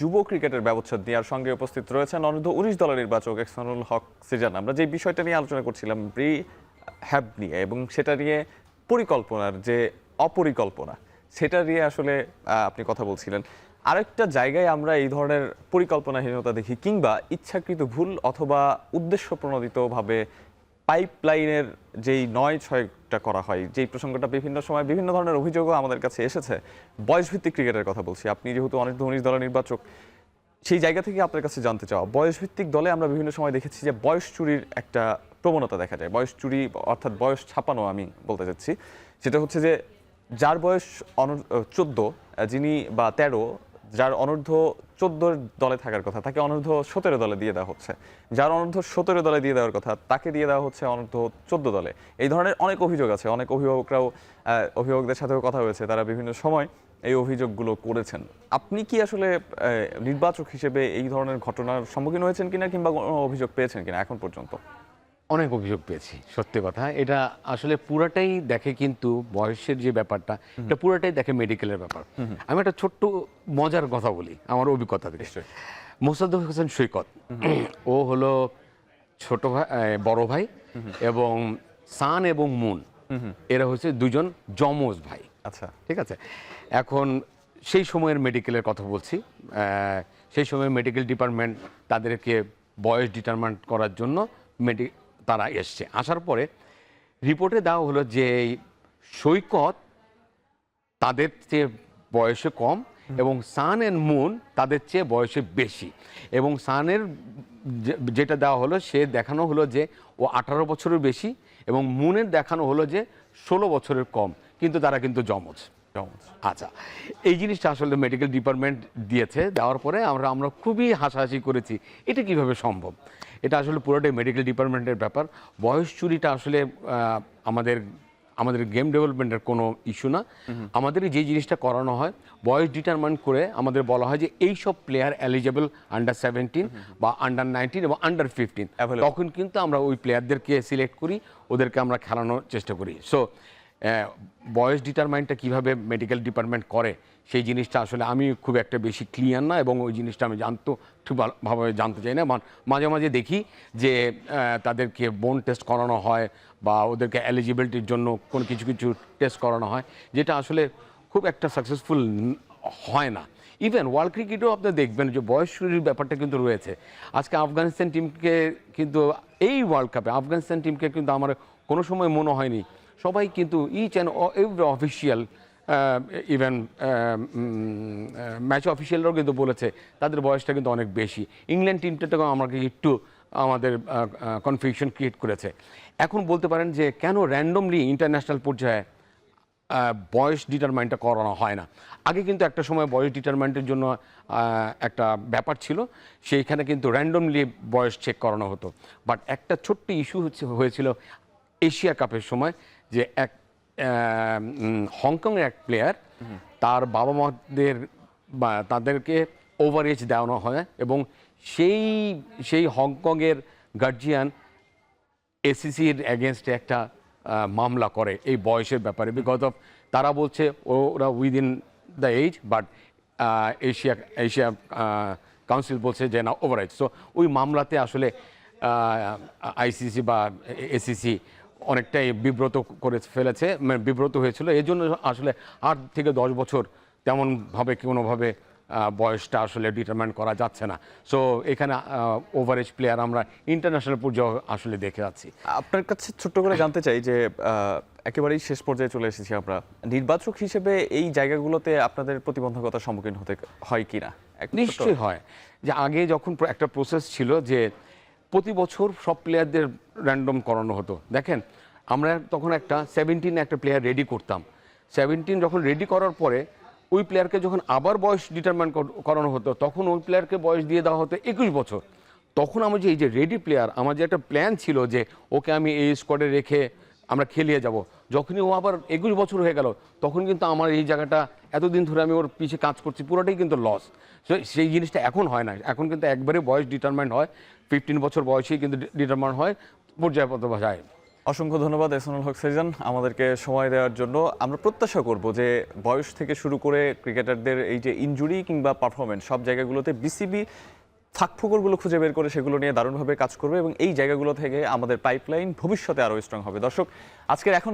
যুব ক্রিকেটের ব্যবচ্ছেদ নিয়ে আর সঙ্গে উপস্থিত রয়েছেন অনূর্ধ্ব 19 দলের নির্বাচক এহসানুল হক সিজান। আমরা যে বিষয়টা নিয়ে আলোচনা করছিলাম হ্যাব নিয়ে এবং সেটা নিয়ে পরিকল্পনার যে অপরিকল্পনা সেটা নিয়ে আসলে আপনি কথা বলছিলেন। আরেকটা জায়গায় আমরা এই ধরনের পরিকল্পনাহীনতা দেখি কিংবা ইচ্ছাকৃত ভুল অথবা উদ্দেশ্য প্রণোদিতভাবে পাইপলাইনের যেই ৯-৬টা করা হয়, যেই প্রসঙ্গটা বিভিন্ন সময় বিভিন্ন ধরনের অভিযোগও আমাদের কাছে এসেছে। বয়সভিত্তিক ক্রিকেটের কথা বলছি, আপনি যেহেতু অনূর্ধ্ব 19 দলের নির্বাচক, সেই জায়গা থেকে আপনার কাছে জানতে চাওয়া, বয়সভিত্তিক দলে আমরা বিভিন্ন সময় দেখেছি যে বয়স চুরির একটা প্রবণতা দেখা যায়। বয়স চুরি অর্থাৎ বয়স ছাপানো আমি বলতে চাচ্ছি, সেটা হচ্ছে যে যার বয়স 14 যিনি বা 13, যার অনূর্ধ্ব 14 দলে থাকার কথা তাকে অনূর্ধ্ব 17 দলে দিয়ে দেওয়া হচ্ছে, যার অনূর্ধ্ব 17 দলে দিয়ে দেওয়ার কথা তাকে দিয়ে দেওয়া হচ্ছে অনূর্ধ্ব 14 দলে। এই ধরনের অনেক অভিযোগ আছে, অনেক অভিভাবকদের সাথেও কথা হয়েছে, তারা বিভিন্ন সময় এই অভিযোগগুলো করেছেন। আপনি কি আসলে নির্বাচক হিসেবে এই ধরনের ঘটনার সম্মুখীন হয়েছেন কিনা কিংবা কোনো অভিযোগ পেয়েছেন কিনা এখন পর্যন্ত? অনেক অভিযোগ পেয়েছি, সত্যি কথা। এটা আসলে পুরাটাই দেখে, কিন্তু বয়সের যে ব্যাপারটা এটা পুরাটাই দেখে মেডিকেলের ব্যাপার। আমি একটা ছোট্ট মজার কথা বলি আমার অভিজ্ঞতা থেকে। মোসাদ্দেক হোসেন সৈকত, ও হলো ছোট ভাই, বড় ভাই, এবং সান এবং মুন এরা হচ্ছে দুজন যমজ ভাই। আচ্ছা, ঠিক আছে। এখন সেই সময়ের মেডিকেলের কথা বলছি। সেই সময় মেডিকেল ডিপার্টমেন্ট তাদেরকে বয়স ডিটারমাইন করার জন্য তারা এসছে। আসার পরে রিপোর্টে দেওয়া হলো যে সৈকত তাদের চেয়ে বয়সে কম এবং সান অ্যান্ড মুন তাদের চেয়ে বয়সে বেশি। এবং সানের যেটা দেওয়া হলো সে দেখানো হলো যে ও 18 বছরের বেশি, এবং মুনের দেখানো হলো যে 16 বছরের কম, কিন্তু তারা কিন্তু যমজ। আচ্ছা, এই জিনিসটা আসলে মেডিকেল ডিপার্টমেন্ট দিয়েছে। দেওয়ার পরে আমরা খুবই হাসাহাসি করেছি, এটা কিভাবে সম্ভব। এটা আসলে পুরোটাই মেডিকেল ডিপার্টমেন্টের ব্যাপার। বয়স চুরিটা আসলে আমাদের গেম ডেভেলপমেন্টের কোনো ইস্যু না। আমাদের যে জিনিসটা করানো হয়, বয়স ডিটারমাইন করে আমাদের বলা হয় যে এই সব প্লেয়ার এলিজেবল আন্ডার 17 বা আন্ডার 19 এবং আন্ডার 15, তখন কিন্তু আমরা ওই প্লেয়ারদেরকে সিলেক্ট করি, ওদেরকে আমরা খেলানোর চেষ্টা করি। সো বয়স ডিটারমাইনটা কীভাবে মেডিকেল ডিপার্টমেন্ট করে সেই জিনিসটা আসলে আমি খুব একটা বেশি ক্লিয়ার না, এবং ওই জিনিসটা আমি ঠিক ভালোভাবে জানতে চাই না। মাঝে মাঝে দেখি যে তাদেরকে বোন টেস্ট করানো হয় বা ওদেরকে এলিজিবিলিটির জন্য কোনো কিছু টেস্ট করানো হয়, যেটা আসলে খুব একটা সাকসেসফুল হয় না। ইভেন ওয়ার্ল্ড ক্রিকেটেও আপনি দেখবেন যে বয়স চুরির ব্যাপারটা কিন্তু রয়েছে। আজকে আফগানিস্তান টিমকে কিন্তু এই ওয়ার্ল্ড কাপে আফগানিস্তান টিমকে কিন্তু আমার কোনো সময় মনে হয়নি, সবাই কিন্তু each and every official, even match অফিসিয়ালরাও কিন্তু বলেছে তাদের বয়সটা কিন্তু অনেক বেশি। ইংল্যান্ড টিমটাকে আমাকে একটু আমাদের কনফিউশন ক্রিয়েট করেছে। এখন বলতে পারেন যে কেন র্যান্ডমলি ইন্টারন্যাশনাল পর্যায়ে বয়স ডিটারমাইনটা করানো হয় না। আগে কিন্তু একটা সময় বয়স ডিটারমাইনের জন্য একটা ব্যাপার ছিল, সেইখানে কিন্তু র্যান্ডমলি বয়স চেক করানো হতো। বাট একটা ছোট্ট ইস্যু হয়েছিল এশিয়া কাপের সময়, যে এক হংকংয়ের এক প্লেয়ার, তার বাবা মাদের বা তাদেরকে ওভার এজ দেওয়ানো হয়, এবং সেই হংকংয়ের গার্জিয়ান এসিসির এগেনস্টে একটা মামলা করে এই বয়সের ব্যাপারে, বিকজ অফ তারা বলছে ওরা within the age, but Asia council বলছে যে না ওভার এজ। সো ওই মামলাতে আসলে আইসিসি বা এসিসি অনেকটাই বিব্রত করে ফেলেছে, মানে বিব্রত হয়েছিল। এই জন্য আসলে 8 থেকে 10 বছর তেমনভাবে কোনোভাবে বয়সটা আসলে ডিটারমাইন করা যাচ্ছে না। সো এখানে ওভারেজ প্লেয়ার আমরা ইন্টারন্যাশনাল পর্যায়ে আসলে দেখে যাচ্ছি। আপনার কাছে ছোট্ট করে জানতে চাই যে একেবারেই শেষ পর্যায়ে চলে এসেছি আমরা, নির্বাচক হিসেবে এই জায়গাগুলোতে আপনাদের প্রতিবন্ধকতার সম্মুখীন হতে হয় কিনা? নিশ্চয়ই হয়। যে আগে যখন একটা প্রসেস ছিল যে প্রতি বছর সব প্লেয়ারদের র্যান্ডম করানো হতো। দেখেন, আমরা তখন একটা 17 একটা প্লেয়ার রেডি করতাম। 17 যখন রেডি করার পরে ওই প্লেয়ারকে যখন আবার বয়স ডিটারমাইন করানো হতো, তখন ওই প্লেয়ারকে বয়স দিয়ে দেওয়া হতো 21 বছর। তখন আমার যে এই যে রেডি প্লেয়ার, আমার যে একটা প্ল্যান ছিল যে ওকে আমি এই স্কোয়াডে রেখে আমরা খেলিয়ে যাব, যখনই ও আবার 21 বছর হয়ে গেল, তখন কিন্তু আমার এই জায়গাটা এতদিন ধরে আমি ওর পিছিয়ে কাজ করছি, পুরোটাই কিন্তু লস। সেই জিনিসটা এখন হয় না। এখন কিন্তু একবারে বয়স ডিটারমাইন হয়, 15 বছর বয়সেই কিন্তু ডিটারমাইন হয় পর্যায়গত ভাষায়। অসংখ্য ধন্যবাদ এহসানুল হক সেজান আমাদেরকে সময় দেওয়ার জন্য। আমরা প্রত্যাশা করব যে বয়স থেকে শুরু করে ক্রিকেটারদের এই যে ইনজুরি কিংবা পারফরমেন্স সব জায়গাগুলোতে বিসিবি ফাঁকফোকরগুলো খুঁজে বের করে সেগুলো নিয়ে দারুণভাবে কাজ করবে এবং এই জায়গাগুলো থেকে আমাদের পাইপলাইন ভবিষ্যতে আরও স্ট্রং হবে। দর্শক, আজকের এখন